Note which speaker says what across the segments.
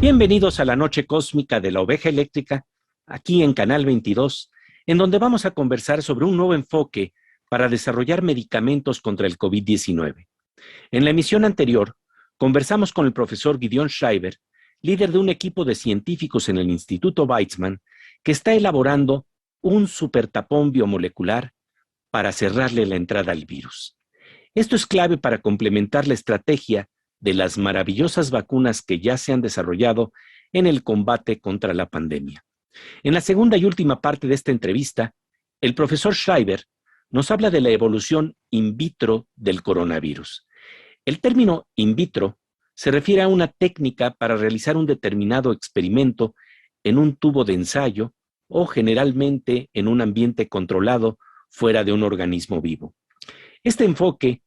Speaker 1: Bienvenidos a la noche cósmica de la oveja eléctrica, aquí en Canal 22, en donde vamos a conversar sobre un nuevo enfoque para desarrollar medicamentos contra el COVID-19. En la emisión anterior, conversamos con el profesor Gideon Schreiber, líder de un equipo de científicos en el Instituto Weizmann, que está elaborando un supertapón biomolecular para cerrarle la entrada al virus. Esto es clave para complementar la estrategia de las maravillosas vacunas que ya se han desarrollado en el combate contra la pandemia. En la segunda y última parte de esta entrevista, el profesor Schreiber nos habla de la evolución in vitro del coronavirus. El término in vitro se refiere a una técnica para realizar un determinado experimento en un tubo de ensayo o generalmente en un ambiente controlado fuera de un organismo vivo. Este enfoque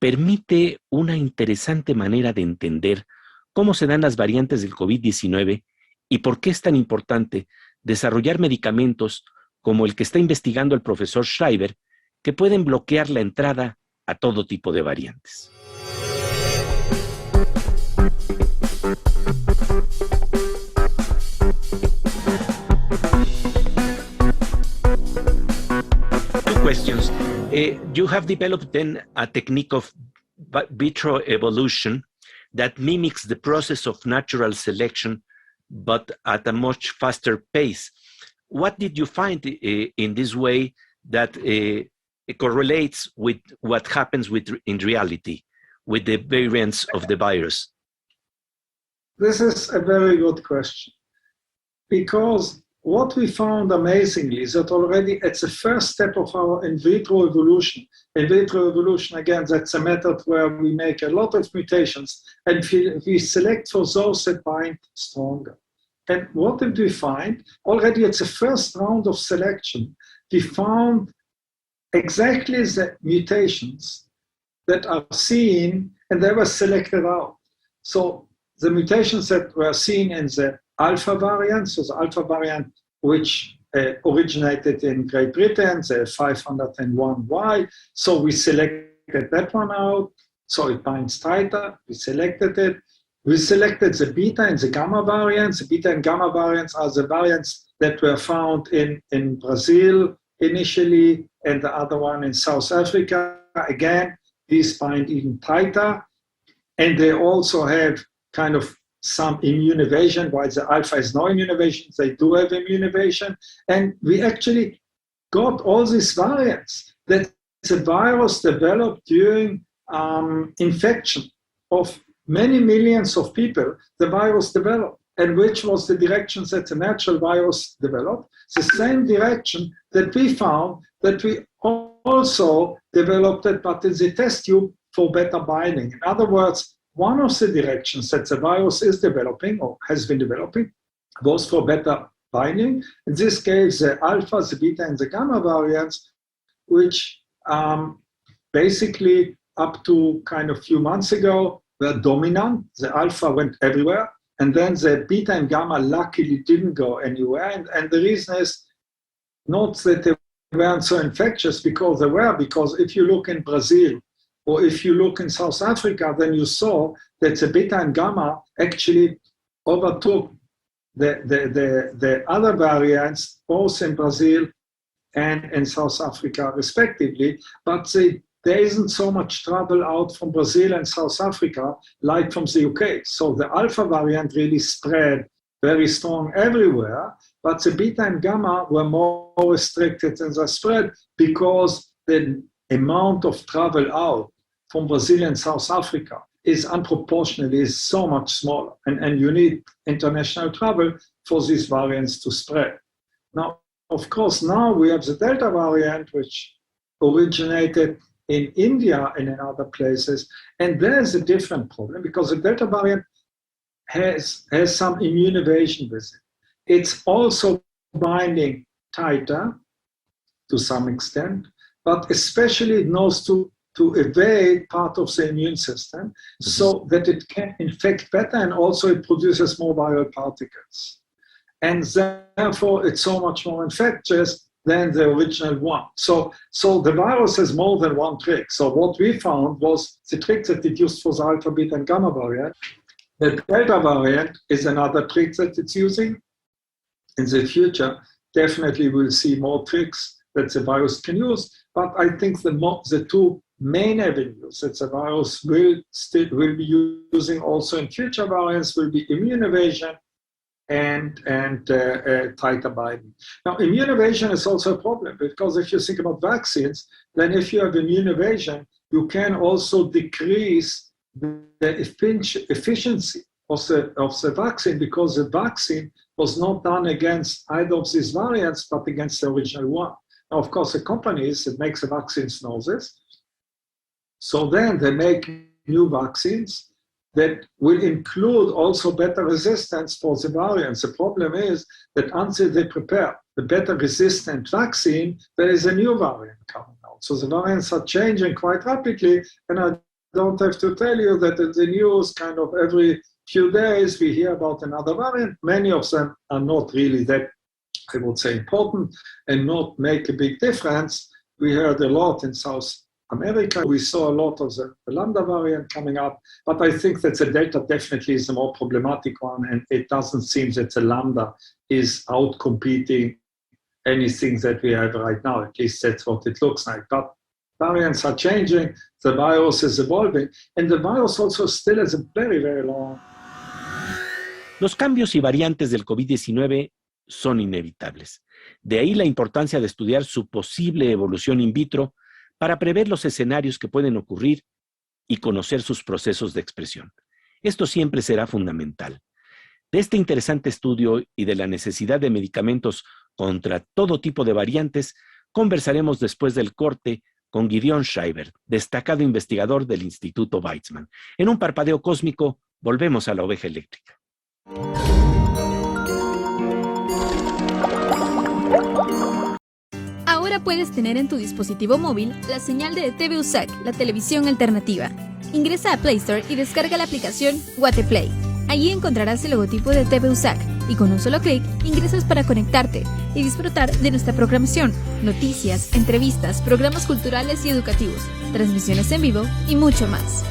Speaker 1: permite una interesante manera de entender cómo se dan las variantes del COVID-19 y por qué es tan importante desarrollar medicamentos como el que está investigando el profesor Schreiber, que pueden bloquear la entrada a todo tipo de variantes. Two questions. You have developed then a technique of vitrio evolution that mimics the process of natural selection, but at a much faster pace. What did you find in this way that it correlates with what happens in reality, with the variants of the virus?
Speaker 2: This is a very good question, because what we found amazingly is that already it's the first step of our in vitro evolution. In vitro evolution, again, that's a method where we make a lot of mutations and we select for those that bind stronger. And what did we find? Already it's the first round of selection. We found exactly the mutations that are seen and they were selected out. So the mutations that were seen in the alpha variant, so the alpha variant which originated in Great Britain, the 501Y. So we selected that one out. So it binds tighter. We selected it. We selected the beta and the gamma variants. The beta and gamma variants are the variants that were found in Brazil initially, and the other one in South Africa. Again, these bind even tighter. And they also have kind of some immune evasion, while the alpha is no immune evasion, they do have immune evasion. And we actually got all these variants that the virus developed during infection of many millions of people, the virus developed. And which was the direction that the natural virus developed? The same direction that we found that we also developed it, but in the test tube for better binding. In other words, one of the directions that the virus is developing or has been developing was for better binding. In this case, the alpha, the beta, and the gamma variants, which basically up to kind of a few months ago were dominant. The alpha went everywhere, and then the beta and gamma luckily didn't go anywhere. And the reason is not that they weren't so infectious, because they were, because if you look in Brazil, or if you look in South Africa, then you saw that the beta and gamma actually overtook the other variants, both in Brazil and in South Africa, respectively. But there isn't so much trouble out from Brazil and South Africa like from the UK. So the alpha variant really spread very strong everywhere, but the beta and gamma were more restricted in the spread because the amount of travel out from Brazil and South Africa is unproportionately so much smaller. And you need international travel for these variants to spread. Now, of course, now we have the Delta variant, which originated in India and in other places. And there's a different problem because the Delta variant has some immune evasion with it. It's also binding tighter to some extent, but especially it knows to evade part of the immune system so that it can infect better, and also it produces more viral particles. And therefore, it's so much more infectious than the original one. So the virus has more than one trick. So what we found was the trick that it used for the alpha, beta, and gamma variant The Delta variant is another trick that it's using. In the future, definitely we'll see more tricks that the virus can use. But I think the two main avenues that the virus will be using also in future variants will be immune evasion and titer binding. Now, immune evasion is also a problem because if you think about vaccines, then if you have immune evasion, you can also decrease the efficiency of the vaccine because the vaccine was not done against either of these variants, but against the original one. Now, of course, the companies that make the vaccines know this. So then they make new vaccines that will include also better resistance for the variants. The problem is that until they prepare the better resistant vaccine, there is a new variant coming out. So the variants are changing quite rapidly, and I don't have to tell you that in the news kind of every few days we hear about another variant. Many of them are not really that, I would say, important and not make a big difference. We heard a lot in South America. We saw a lot of the Lambda variant coming up, but I think that the Delta definitely is a more problematic one, and it doesn't seem that the Lambda is out-competing anything that we have right now. At least that's what it looks like. But variants are changing, the virus is evolving, and the virus also still has a very, very long...
Speaker 1: Los cambios y variantes del COVID-19 son inevitables. De ahí la importancia de estudiar su posible evolución in vitro para prever los escenarios que pueden ocurrir y conocer sus procesos de expresión. Esto siempre será fundamental. De este interesante estudio y de la necesidad de medicamentos contra todo tipo de variantes, conversaremos después del corte con Gideon Schreiber, destacado investigador del Instituto Weizmann. En un parpadeo cósmico, volvemos a la oveja eléctrica.
Speaker 3: Ahora puedes tener en tu dispositivo móvil la señal de TV USAC, la televisión alternativa. Ingresa a Play Store y descarga la aplicación Guateplay. Allí encontrarás el logotipo de TV USAC y con un solo clic ingresas para conectarte y disfrutar de nuestra programación, noticias, entrevistas, programas culturales y educativos, transmisiones en vivo y mucho más.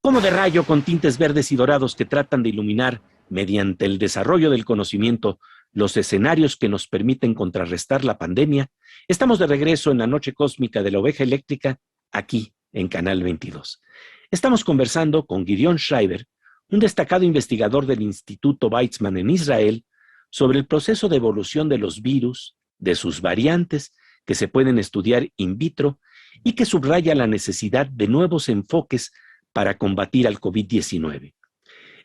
Speaker 1: Como de rayo con tintes verdes y dorados que tratan de iluminar, mediante el desarrollo del conocimiento, los escenarios que nos permiten contrarrestar la pandemia, estamos de regreso en la noche cósmica de la oveja eléctrica, aquí en Canal 22. Estamos conversando con Gideon Schreiber, un destacado investigador del Instituto Weizmann en Israel, sobre el proceso de evolución de los virus, de sus variantes, que se pueden estudiar in vitro, y que subraya la necesidad de nuevos enfoques para combatir al COVID-19.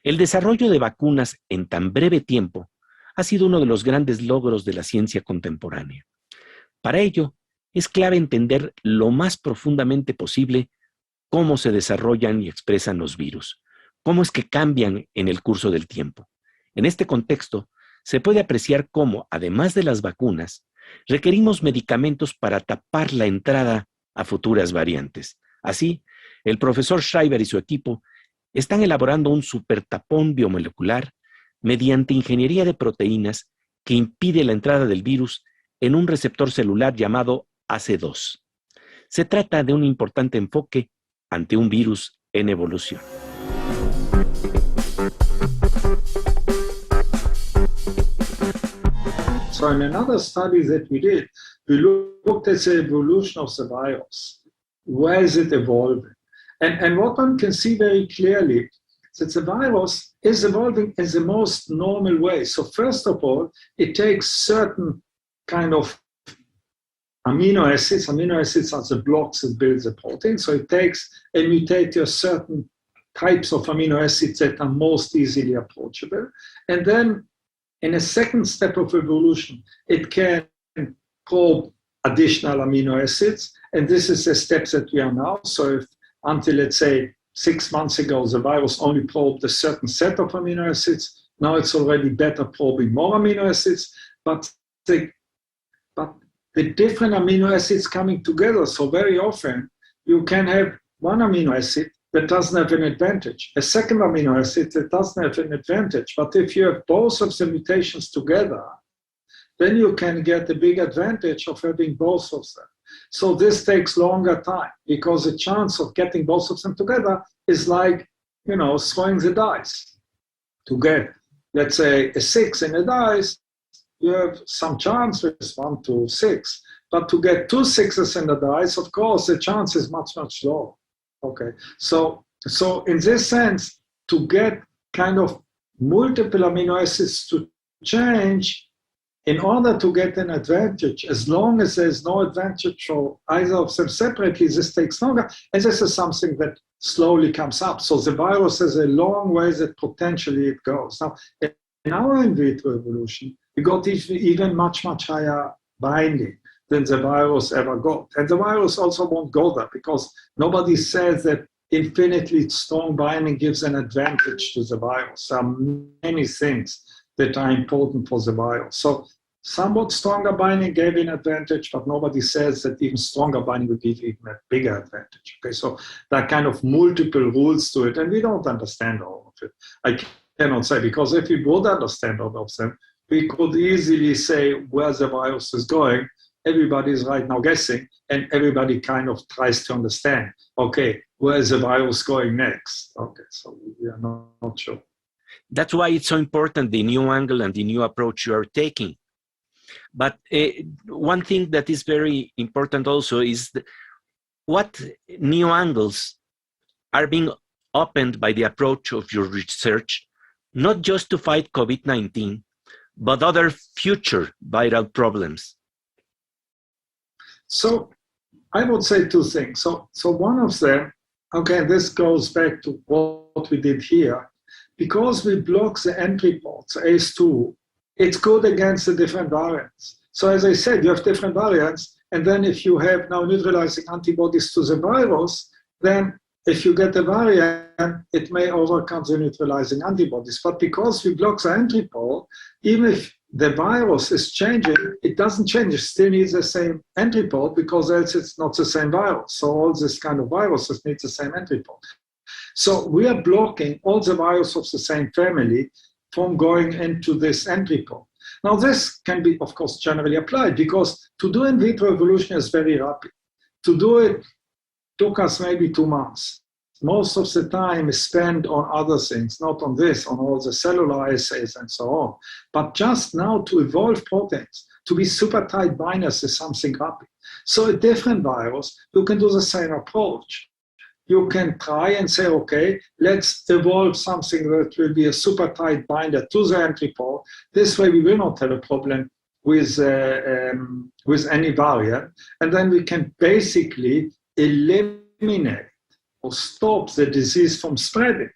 Speaker 1: El desarrollo de vacunas en tan breve tiempo ha sido uno de los grandes logros de la ciencia contemporánea. Para ello, es clave entender lo más profundamente posible cómo se desarrollan y expresan los virus, cómo es que cambian en el curso del tiempo. En este contexto, se puede apreciar cómo, además de las vacunas, requerimos medicamentos para tapar la entrada a futuras variantes. Así, el profesor Schreiber y su equipo están elaborando un supertapón biomolecular mediante ingeniería de proteínas que impide la entrada del virus en un receptor celular llamado AC2. Se trata de un importante enfoque ante un virus en evolución.
Speaker 2: So in another study that we did, we looked at the evolution of the virus. Where is it evolving? And what one can see very clearly is that the virus is evolving in the most normal way. So first of all, it takes certain kind of amino acids. Amino acids are the blocks that build the protein. So it takes and mutates certain types of amino acids that are most easily approachable. And then in a second step of evolution, it can probe additional amino acids. And this is the steps that we are now. So if until, let's say, 6 months ago, the virus only probed a certain set of amino acids, Now it's already better probing more amino acids, but the different amino acids coming together. So very often you can have one amino acid that doesn't have an advantage, a second amino acid that doesn't have an advantage. But if you have both of the mutations together, then you can get the big advantage of having both of them. So this takes longer time because the chance of getting both of them together is like, throwing the dice. To get, let's say, a 6 in a dice, you have some chance with 1 to 6. But to get 2 6s in the dice, of course, the chance is much, much lower. Okay, so in this sense, to get kind of multiple amino acids to change, in order to get an advantage, as long as there's no advantage for either of them separately, this takes longer. And this is something that slowly comes up. So the virus has a long way that potentially it goes. Now, in our in vitro evolution, we got even much, much higher binding than the virus ever got. And the virus also won't go there because nobody says that infinitely strong binding gives an advantage to the virus. There are many things that are important for the virus. So somewhat stronger binding gave an advantage, but nobody says that even stronger binding would give even a bigger advantage. Okay, so there are kind of multiple rules to it, and we don't understand all of it. I cannot say, because if we would understand all of them, we could easily say where the virus is going. Everybody is right now guessing, and everybody kind of tries to understand, okay, where is the virus going next? Okay, so we are not sure.
Speaker 1: That's why it's so important, the new angle and the new approach you are taking. But one thing that is very important also is what new angles are being opened by the approach of your research, not just to fight COVID-19, but other future viral problems.
Speaker 2: So I would say two things. So one of them, okay, this goes back to what we did here. Because we block the entry ports, ACE2, it's good against the different variants. So as I said, you have different variants, and then if you have now neutralizing antibodies to the virus, then if you get a variant, it may overcome the neutralizing antibodies. But because we block the entry port, even if the virus is changing, it doesn't change. It still needs the same entry port because else it's not the same virus. So all this kind of viruses need the same entry port. So we are blocking all the viruses of the same family from going into this entry port. Now this can be, of course, generally applied because to do in vitro evolution is very rapid. To do it took us maybe 2 months. Most of the time is spent on other things, not on this, on all the cellular assays and so on. But just now to evolve proteins, to be super tight binders is something rapid. So a different virus, you can do the same approach. You can try and say, okay, let's evolve something that will be a super tight binder to the entry port. This way we will not have a problem with any variant. And then we can basically eliminate or stop the disease from spreading.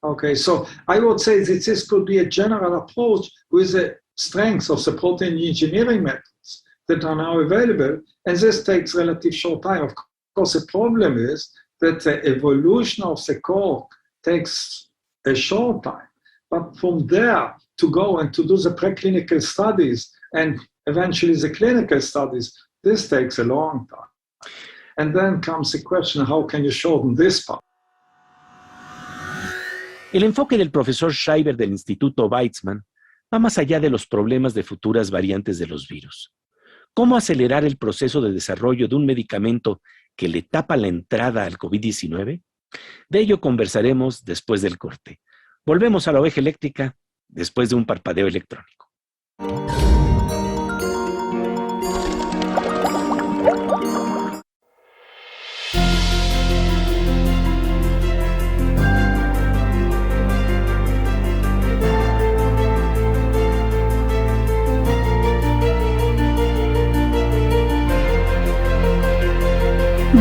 Speaker 2: Okay, so I would say that this could be a general approach with the strength of the protein engineering methods that are now available. And this takes relatively short time. Of course, the problem is that the evolution of the cork takes a short time. But from there to go and to do the preclinical studies and eventually the clinical studies, this takes a long time. And then comes the question, how can you shorten this part?
Speaker 1: El enfoque del profesor Schreiber del Instituto Weizmann va más allá de los problemas de futuras variantes de los virus. ¿Cómo acelerar el proceso de desarrollo de un medicamento que le tapa la entrada al COVID-19? De ello conversaremos después del corte. Volvemos a la oveja eléctrica después de un parpadeo electrónico.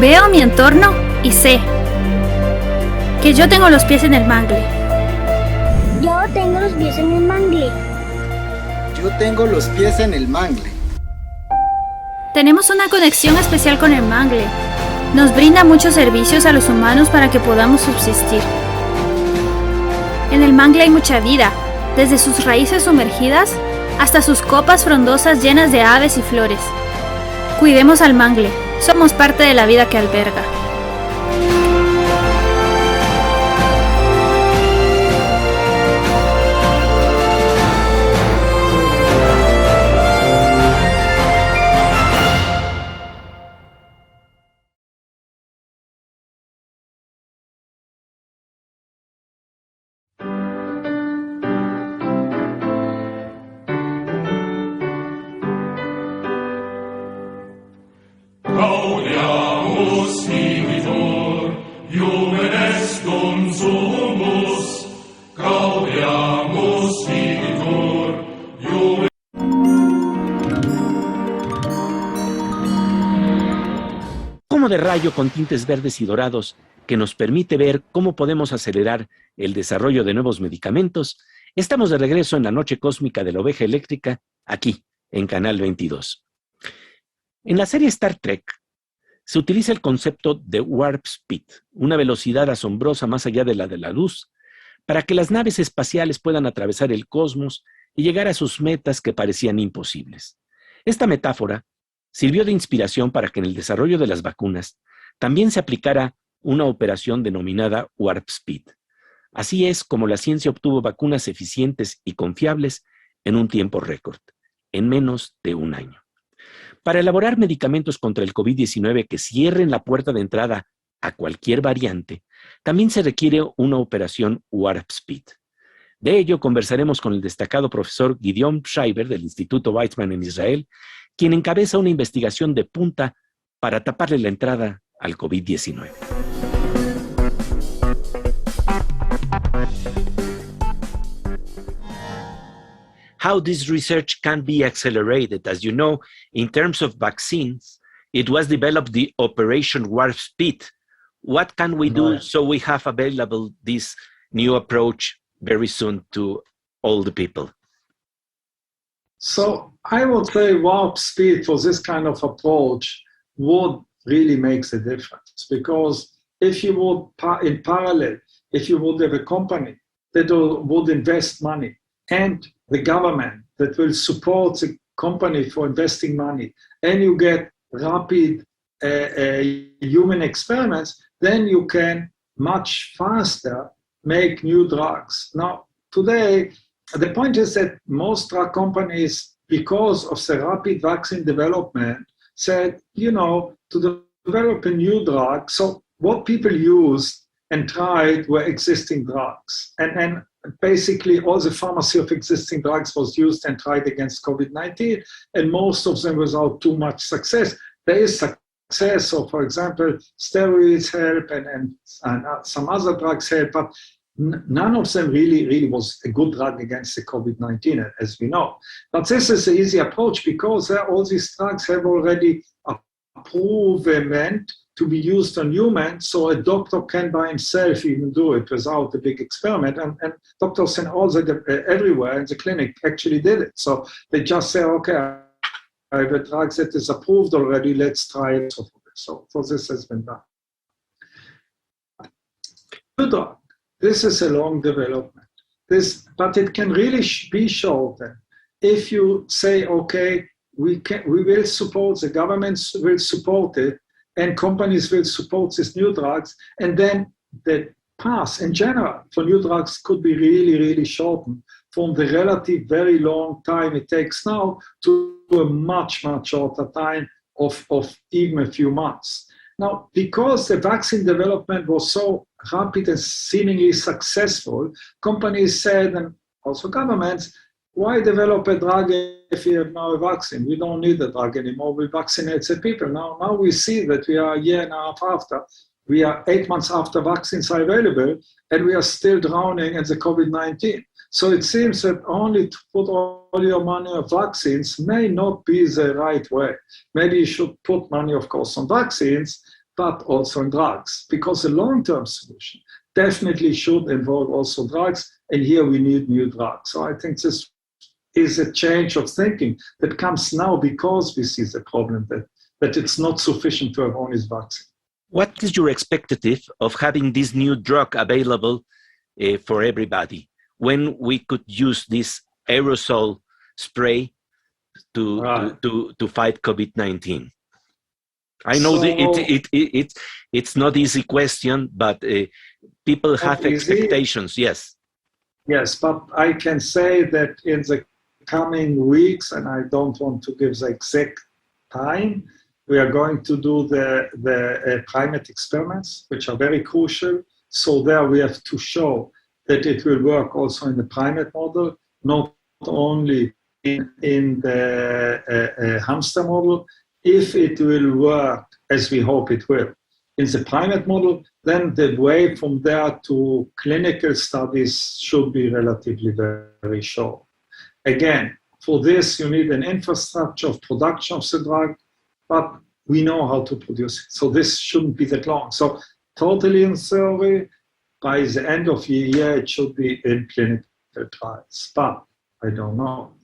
Speaker 4: Veo mi entorno y sé que yo tengo los pies en el mangle.
Speaker 5: Yo tengo los pies en el mangle.
Speaker 6: Yo tengo los pies en el mangle.
Speaker 4: Tenemos una conexión especial con el mangle. Nos brinda muchos servicios a los humanos para que podamos subsistir. En el mangle hay mucha vida, desde sus raíces sumergidas hasta sus copas frondosas llenas de aves y flores. Cuidemos al mangle, somos parte de la vida que alberga.
Speaker 1: De rayo con tintes verdes y dorados que nos permite ver cómo podemos acelerar el desarrollo de nuevos medicamentos, estamos de regreso en la noche cósmica de la oveja eléctrica, aquí, en Canal 22. En la serie Star Trek se utiliza el concepto de warp speed, una velocidad asombrosa más allá de la luz, para que las naves espaciales puedan atravesar el cosmos y llegar a sus metas que parecían imposibles. Esta metáfora sirvió de inspiración para que en el desarrollo de las vacunas también se aplicara una operación denominada warp speed. Así es como la ciencia obtuvo vacunas eficientes y confiables en un tiempo récord, en menos de un año. Para elaborar medicamentos contra el COVID-19 que cierren la puerta de entrada a cualquier variante, también se requiere una operación warp speed. De ello conversaremos con el destacado profesor Gideon Schreiber del Instituto Weizmann en Israel, quien encabeza una investigación de punta para taparle la entrada al COVID-19. How this research can be accelerated. As you know, in terms of vaccines, it was developed the Operation Warp Speed. What can we do so we have available this new approach very soon to all the people?
Speaker 2: So I would say warp speed for this kind of approach would really make a difference, because if you would, in parallel, if you would have a company that would invest money and the government that will support the company for investing money, and you get rapid human experiments, then you can much faster make new drugs. Now, today, the point is that most drug companies, because of the rapid vaccine development, said, to develop a new drug. So what people used and tried were existing drugs. And basically all the pharmacy of existing drugs was used and tried against COVID-19, and most of them without too much success. There is success, so for example, steroids help and some other drugs help, but none of them really was a good drug against the COVID-19, as we know. But this is an easy approach because all these drugs have already approved to be used on humans, so a doctor can by himself even do it without a big experiment. And doctors everywhere in the clinic actually did it. So they just say, okay, I have a drug that is approved already, let's try it. So this has been done. New drug. This is a long development. But it can really be shortened if you say, okay, we will support, the governments will support it, and companies will support these new drugs, and then the path in general for new drugs could be really shortened from the relative very long time it takes now to a much shorter time of even a few months. Now, because the vaccine development was so rapid and seemingly successful, companies said, and also governments, why develop a drug if we have now a vaccine? We don't need the drug anymore. We vaccinate the people. Now we see that we are a year and a half after. We are 8 months after vaccines are available, and we are still drowning in the COVID-19. So it seems that only to put all your money on vaccines may not be the right way. Maybe you should put money, of course, on vaccines, but also on drugs, because the long-term solution definitely should involve also drugs, and here we need new drugs. So I think this is a change of thinking that comes now because we see the problem that it's not sufficient to have only vaccine.
Speaker 1: What is your expectative of having this new drug available for everybody? when we could use this aerosol spray to fight COVID-19? I know it's not easy question, but people have expectations. Yes.
Speaker 2: Yes, but I can say that in the coming weeks, and I don't want to give the exact time, we are going to do the primate experiments, which are very crucial. So there we have to show that it will work also in the primate model, not only in the hamster model. If it will work as we hope it will in the primate model, then the way from there to clinical studies should be relatively very short. Again, for this, you need an infrastructure of production of the drug, but we know how to produce it. So this shouldn't be that long. So totally in theory, by the end of the year, it should be in clinical trials. But I don't know.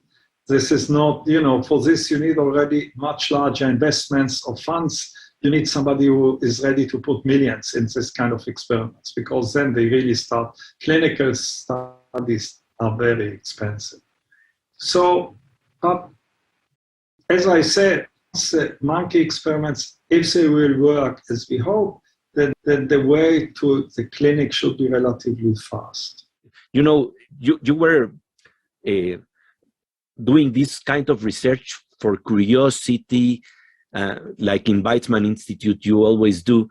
Speaker 2: This is not, for this you need already much larger investments of funds. You need somebody who is ready to put millions in this kind of experiments, because then they really start. Clinical studies are very expensive. So, as I said, monkey experiments, if they will work as we hope, then the way to the clinic should be relatively fast.
Speaker 1: You were doing this kind of research for curiosity, like in Weizmann Institute, you always do,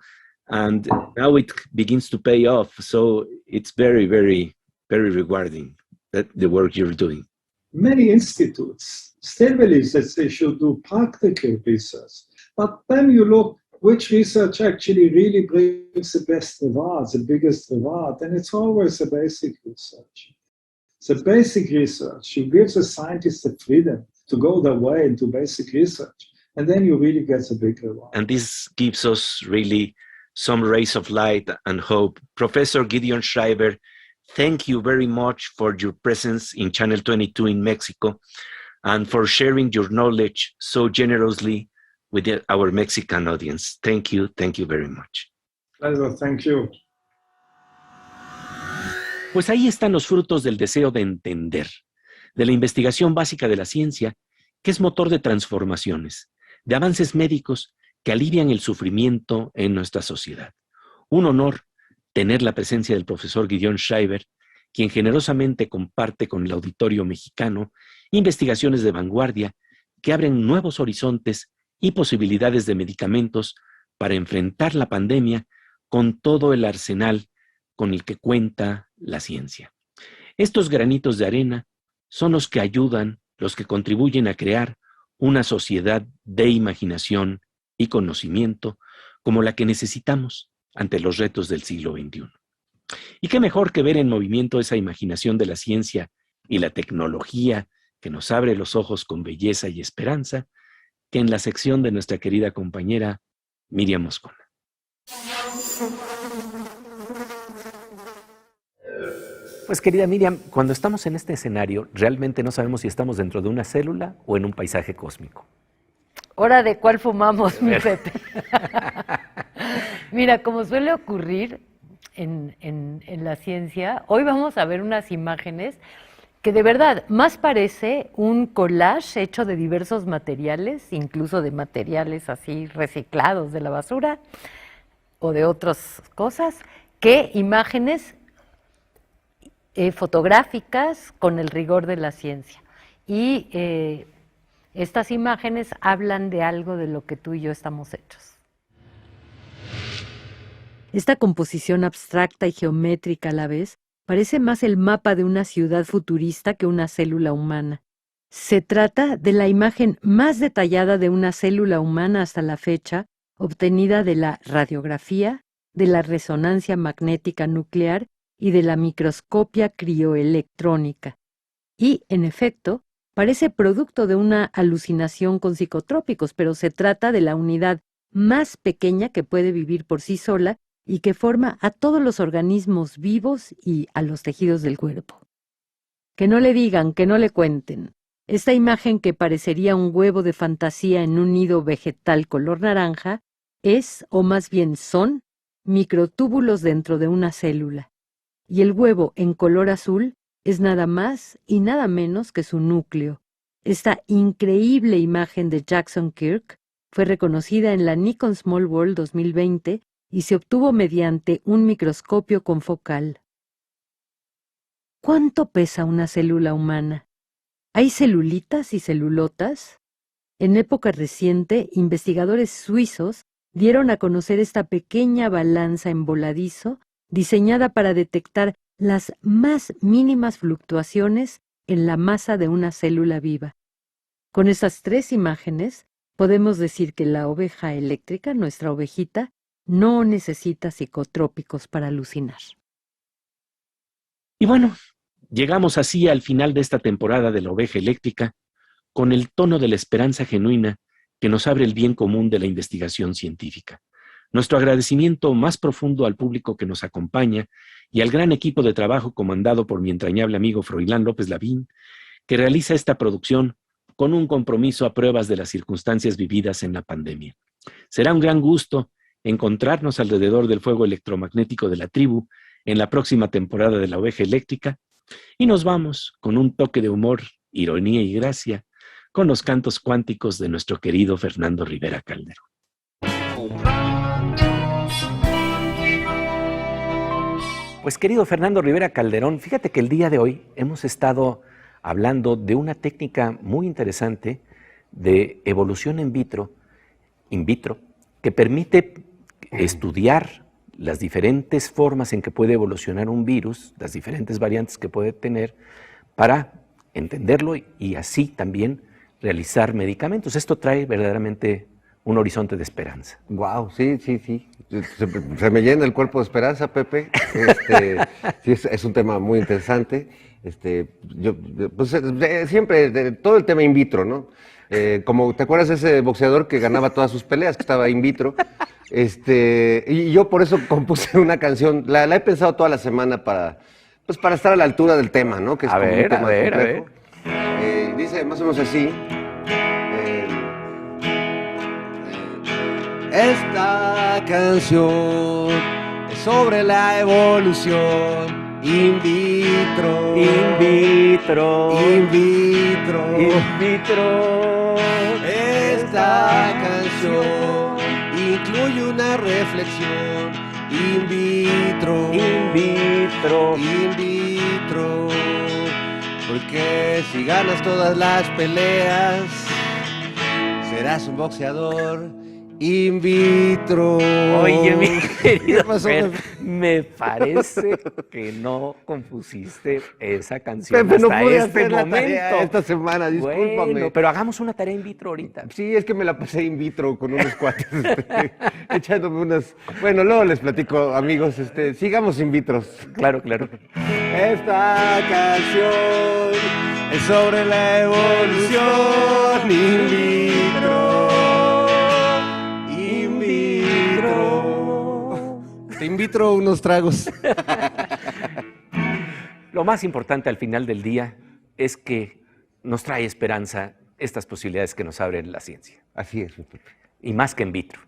Speaker 1: and now it begins to pay off. So it's very, very, very rewarding, that the work you're doing.
Speaker 2: Many institutes still believe that they should do practical research, but then you look which research actually really brings the best reward, the biggest reward, and it's always the basic research. The basic research, you give the scientists the freedom to go their way into basic research, and then you really get the big reward.
Speaker 1: And this gives us really some rays of light and hope. Professor Gideon Schreiber, thank you very much for your presence in Channel 22 in Mexico and for sharing your knowledge so generously with our Mexican audience. Thank you very much.
Speaker 2: Pleasure, thank you.
Speaker 1: Pues ahí están los frutos del deseo de entender, de la investigación básica de la ciencia, que es motor de transformaciones, de avances médicos que alivian el sufrimiento en nuestra sociedad. Un honor tener la presencia del profesor Gideon Schreiber, quien generosamente comparte con el auditorio mexicano investigaciones de vanguardia que abren nuevos horizontes y posibilidades de medicamentos para enfrentar la pandemia con todo el arsenal con el que cuenta la ciencia. Estos granitos de arena son los que ayudan, los que contribuyen a crear una sociedad de imaginación y conocimiento como la que necesitamos ante los retos del siglo XXI. Y qué mejor que ver en movimiento esa imaginación de la ciencia y la tecnología que nos abre los ojos con belleza y esperanza que en la sección de nuestra querida compañera Miriam Moscona. Pues querida Miriam, cuando estamos en este escenario, realmente no sabemos si estamos dentro de una célula o en un paisaje cósmico.
Speaker 7: ¿Hora de cuál fumamos, mi Pepe? Mira, como suele ocurrir en la ciencia, hoy vamos a ver unas imágenes que de verdad más parece un collage hecho de diversos materiales, incluso de materiales así reciclados de la basura o de otras cosas, que imágenes fotográficas con el rigor de la ciencia. Y estas imágenes hablan de algo de lo que tú y yo estamos hechos.
Speaker 8: Esta composición abstracta y geométrica a la vez parece más el mapa de una ciudad futurista que una célula humana. Se trata de la imagen más detallada de una célula humana hasta la fecha, obtenida de la radiografía, de la resonancia magnética nuclear y de la microscopia crioelectrónica. Y, en efecto, parece producto de una alucinación con psicotrópicos, pero se trata de la unidad más pequeña que puede vivir por sí sola y que forma a todos los organismos vivos y a los tejidos del cuerpo. Que no le digan, que no le cuenten. Esta imagen que parecería un huevo de fantasía en un nido vegetal color naranja es, o más bien son, microtúbulos dentro de una célula. Y el huevo en color azul es nada más y nada menos que su núcleo. Esta increíble imagen de Jackson Kirk fue reconocida en la Nikon Small World 2020 y se obtuvo mediante un microscopio confocal. ¿Cuánto pesa una célula humana? ¿Hay celulitas y celulotas? En época reciente, investigadores suizos dieron a conocer esta pequeña balanza en voladizo diseñada para detectar las más mínimas fluctuaciones en la masa de una célula viva. Con estas 3 imágenes, podemos decir que la oveja eléctrica, nuestra ovejita, no necesita psicotrópicos para alucinar.
Speaker 1: Y bueno, llegamos así al final de esta temporada de la oveja eléctrica, con el tono de la esperanza genuina que nos abre el bien común de la investigación científica. Nuestro agradecimiento más profundo al público que nos acompaña y al gran equipo de trabajo comandado por mi entrañable amigo Froilán López Lavín, que realiza esta producción con un compromiso a pruebas de las circunstancias vividas en la pandemia. Será un gran gusto encontrarnos alrededor del fuego electromagnético de la tribu en la próxima temporada de la oveja eléctrica, y nos vamos con un toque de humor, ironía y gracia con los cantos cuánticos de nuestro querido Fernando Rivera Calderón. Pues querido Fernando Rivera Calderón, fíjate que el día de hoy hemos estado hablando de una técnica muy interesante de evolución in vitro, que permite estudiar las diferentes formas en que puede evolucionar un virus, las diferentes variantes que puede tener, para entenderlo y así también realizar medicamentos. Esto trae verdaderamente un horizonte de esperanza.
Speaker 9: Wow, sí. Se me llena el cuerpo de esperanza, Pepe. Sí, es un tema muy interesante. Siempre, todo el tema in vitro, ¿no? Como te acuerdas de ese boxeador que ganaba todas sus peleas, que estaba in vitro. Y yo por eso compuse una canción. La he pensado toda la semana para estar a la altura del tema, ¿no? Que es
Speaker 1: a ver.
Speaker 9: Dice más o menos así. Esta canción es sobre la evolución in vitro. Esta canción incluye una reflexión in vitro. Porque si ganas todas las peleas, serás un boxeador in vitro.
Speaker 1: Oye, mi querido Fer, me parece que no compusiste esa canción
Speaker 9: Pepe, no
Speaker 1: hasta
Speaker 9: pude
Speaker 1: este
Speaker 9: hacer la
Speaker 1: momento.
Speaker 9: tarea esta semana, discúlpame.
Speaker 1: Bueno, pero hagamos una tarea in vitro ahorita.
Speaker 9: Sí, es que me la pasé in vitro con unos cuates, echándome unas... Bueno, luego les platico, amigos, sigamos in vitros.
Speaker 1: Claro.
Speaker 9: Esta canción es sobre la evolución in vitro. Te invito a unos tragos.
Speaker 1: Lo más importante al final del día es que nos trae esperanza estas posibilidades que nos abren la ciencia.
Speaker 9: Así es.
Speaker 1: Y más que in vitro.